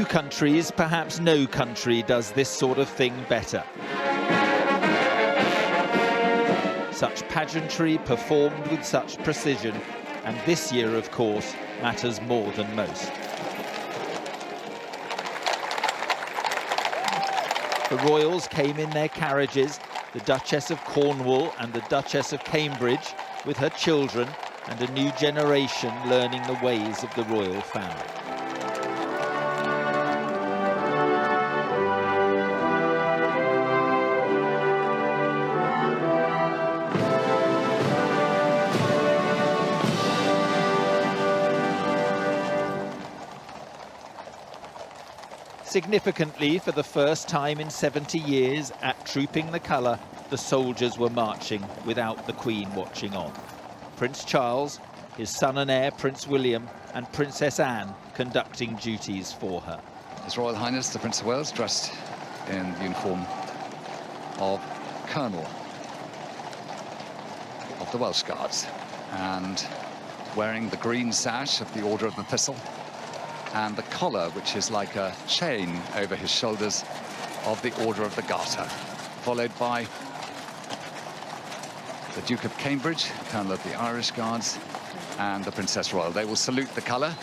few countries, perhaps no country, does this sort of thing better. Such pageantry performed with such precision, and this year, of course, matters more than most. The royals came in their carriages, the Duchess of Cornwall and the Duchess of Cambridge, with her children, and a new generation learning the ways of the royal family. Significantly, for the first time in 70 years, at Trooping the Colour, the soldiers were marching without the Queen watching on. Prince Charles, his son and heir Prince William, and Princess Anne conducting duties for her. His Royal Highness the Prince of Wales, dressed in the uniform of Colonel of the Welsh Guards and wearing the green sash of the Order of the Thistle and the collar, which is like a chain over his shoulders, of the Order of the Garter, followed by the Duke of Cambridge, Colonel of the Irish Guards, and the Princess Royal. They will salute the colour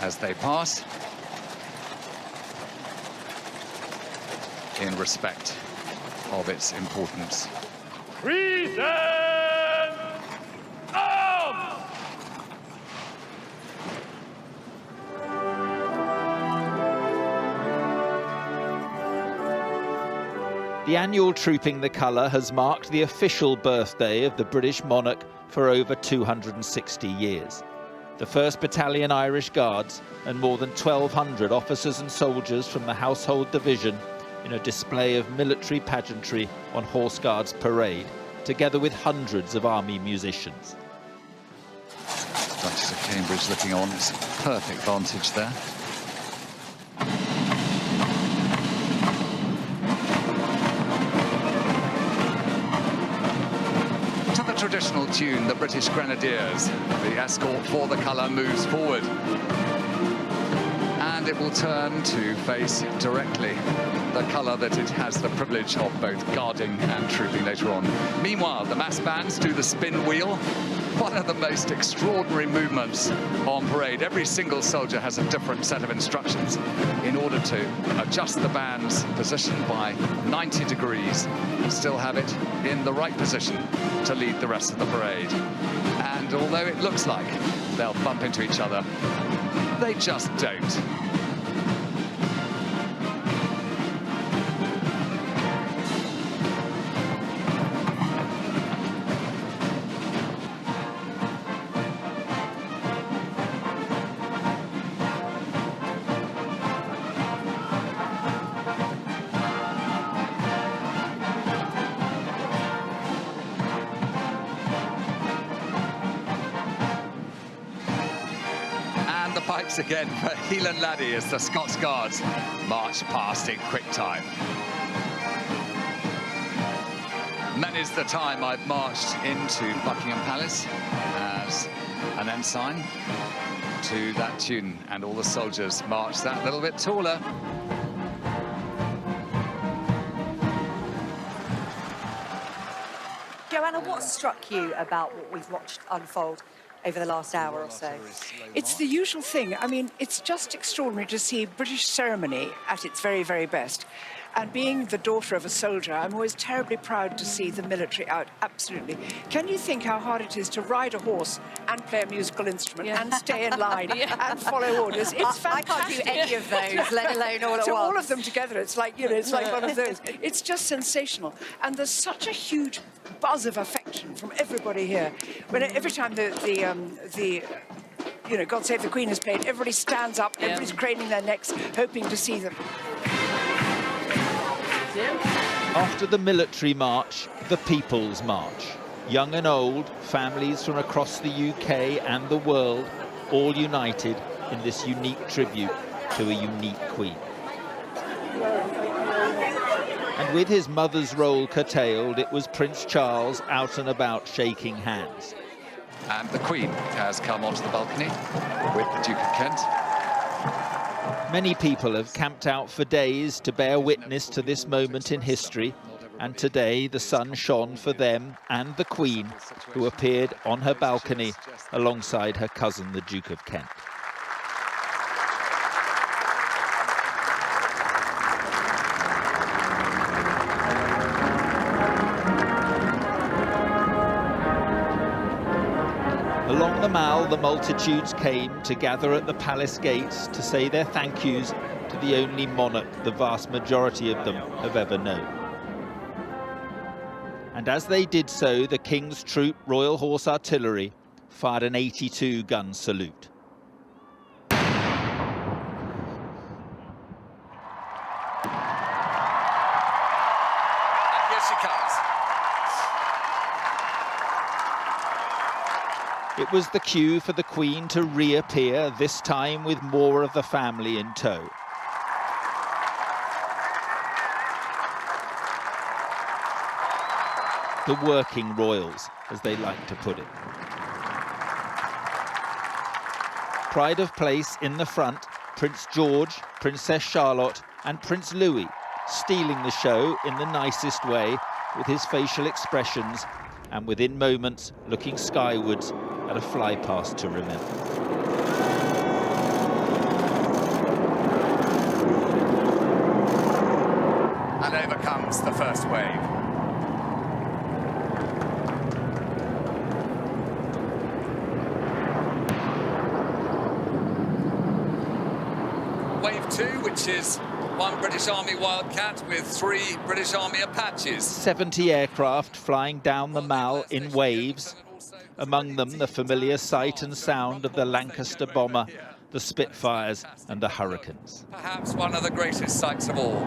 as they pass in respect of its importance. Present arms! The annual Trooping the Colour has marked the official birthday of the British monarch for over 260 years. The 1st Battalion Irish Guards and more than 1,200 officers and soldiers from the Household Division in a display of military pageantry on Horse Guards Parade, together with hundreds of army musicians. Duchess of Cambridge looking on, it's perfect vantage there. Traditional tune, the British Grenadiers. The escort for the colour moves forward. And it will turn to face directly the colour that it has the privilege of both guarding and trooping later on. Meanwhile, the mass bands do the spin wheel. One of the most extraordinary movements on parade. Every single soldier has a different set of instructions in order to adjust the band's position by 90 degrees and still have it in the right position to lead the rest of the parade. And although it looks like they'll bump into each other, they just don't. Pipes again for Heelan Laddie as the Scots Guards march past in quick time. Many's the time I've marched into Buckingham Palace as an ensign to that tune, and all the soldiers march that little bit taller. Joanna, what struck you about what we've watched unfold over the last hour or so? It's the usual thing. I mean, it's just extraordinary to see British ceremony at its very, very best. And being the daughter of a soldier, I'm always terribly proud to see the military out, absolutely. Can you think how hard it is to ride a horse and play a musical instrument and stay in line and follow orders? It's fantastic. I can't do any of those, let alone all at once. So all of them together, it's like, you know, it's like one of those. It's just sensational. And there's such a huge buzz of affection from everybody here. When every time the you know, God Save the Queen is played, everybody stands up, everybody's craning their necks, hoping to see them. After the military march, the People's March. Young and old, families from across the UK and the world, all united in this unique tribute to a unique Queen. And with his mother's role curtailed, it was Prince Charles out and about shaking hands. And the Queen has come onto the balcony with the Duke of Kent. Many people have camped out for days to bear witness to this moment in history, and today the sun shone for them and the Queen, who appeared on her balcony alongside her cousin, the Duke of Kent. Along the Mall, the multitudes came to gather at the palace gates to say their thank yous to the only monarch the vast majority of them have ever known. And as they did so, the King's Troop Royal Horse Artillery fired an 82-gun salute. And here she comes. It was the cue for the Queen to reappear, this time with more of the family in tow. The working royals, as they like to put it. Pride of place in the front, Prince George, Princess Charlotte and Prince Louis, stealing the show in the nicest way with his facial expressions and within moments looking skywards at a flypast to remember. And over comes the first wave. Wave 2, which is one British Army Wildcat with 3 British Army Apaches. 70 aircraft flying down the Mall in waves. Among them, the familiar sight and sound of the Lancaster bomber, the Spitfires and the Hurricanes. Perhaps one of the greatest sights of all,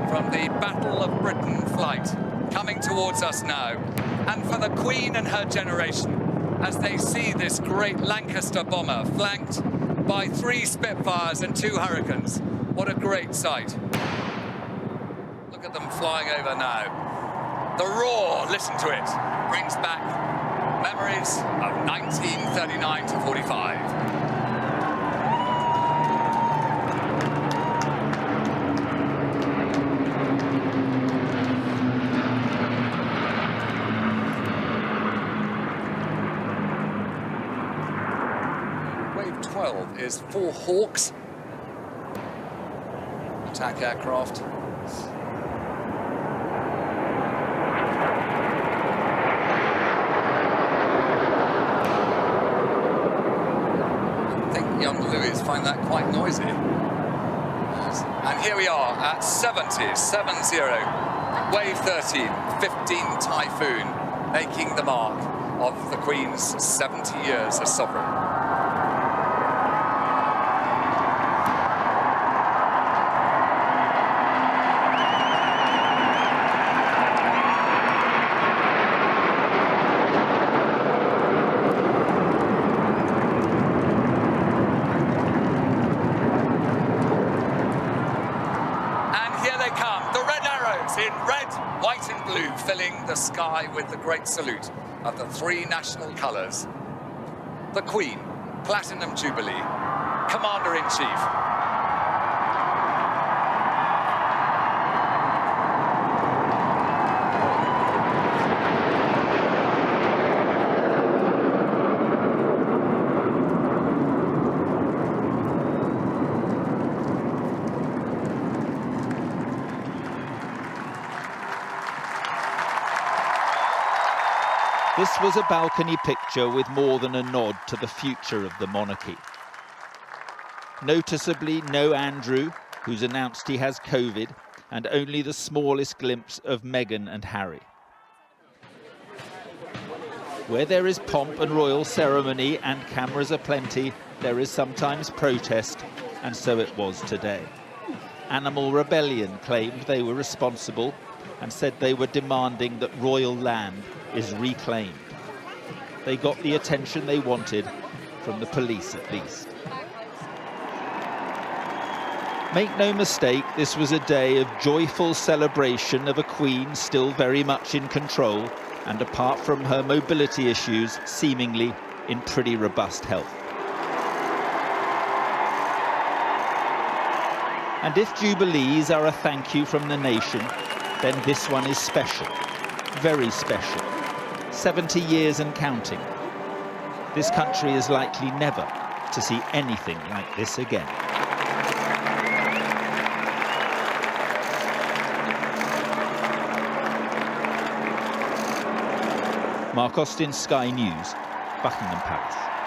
from the Battle of Britain flight, coming towards us now. And for the Queen and her generation, as they see this great Lancaster bomber flanked by 3 Spitfires and 2 Hurricanes. What a great sight. Look at them flying over now. The roar, listen to it, brings back memories of 1939 to 45. Wave 12 is 4 Hawks, attack aircraft. Young Louis find that quite noisy. And here we are at 70, 7-0. Wave 13, 15 Typhoon, making the mark of the Queen's 70 years as sovereign. In red, white and blue, filling the sky with the great salute of the 3 national colours. The Queen, Platinum Jubilee, Commander-in-Chief. This was a balcony picture with more than a nod to the future of the monarchy. Noticeably, no Andrew, who's announced he has COVID, and only the smallest glimpse of Meghan and Harry. Where there is pomp and royal ceremony and cameras aplenty, there is sometimes protest, and so it was today. Animal Rebellion claimed they were responsible and said they were demanding that royal land is reclaimed. They got the attention they wanted, from the police at least. Make no mistake, this was a day of joyful celebration of a Queen still very much in control and, apart from her mobility issues, seemingly in pretty robust health. And if jubilees are a thank you from the nation, then this one is special, very special. 70 years and counting. This country is likely never to see anything like this again. Mark Austin, Sky News, Buckingham Palace.